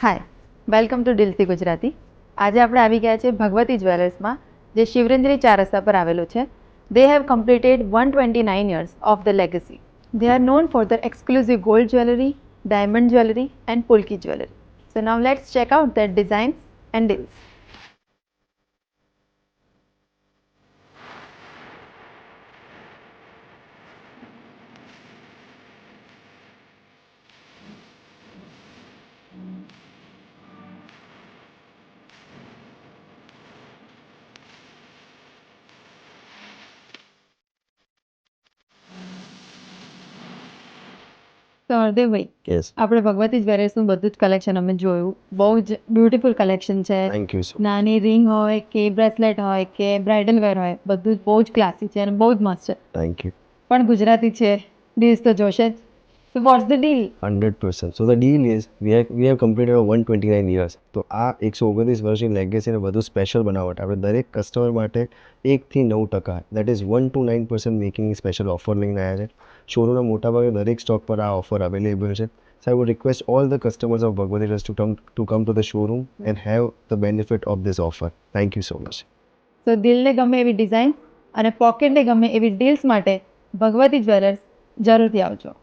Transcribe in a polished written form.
Hi, welcome to દિલથી ગુજરાતી. આજે આપણે આવી ગયા છે ભગવતી જ્વેલર્સમાં, જે શિવરેન્દ્રી 4 રસ્તા પર આવેલું છે. They have completed 129 years of the legacy. They are known for their exclusive gold jewelry, diamond jewelry and polki jewelry. So now let's check out their designs and deals. તો હરદેવભાઈ, યસ, આપણે ભગવતી જ્વેલર્સનું બધું જ કલેક્શન અમે જોયું. બહુ જ beautiful collection છે. Thank you so નાની રિંગ હોય કે બ્રેસલેટ હોય કે બ્રાઇડલ વેર હોય, બધું જ બહુ જ ક્લાસી છે અને બહુ જ મસ્ત છે. Thank you. પણ ગુજરાતી છે, ડીલ્સ તો જોશે જ. So what's the deal? 100%. So the deal is we have completed our 129 years. તો આ 129 વર્ષની લેગેસીને વધુ સ્પેશિયલ બનાવટ આપણે દરેક કસ્ટમર માટે 1-9%, that is 1 to 9% making special offer લઈને આવ્યા છે. શોરૂમના મોટાભાગે દરેક સ્ટોક પર આ ઓફર અવેલેબલ છે. So I would request all the customers of Bhagwati Trust to come to the showroom and have the benefit of this offer. Thank you so much. તો દિલને ગમે એવી ડિઝાઇન અને પોકેટને ગમે એવી ડીલ્સ માટે ભગવતી જ્વેલર્સ જરૂરથી આવજો.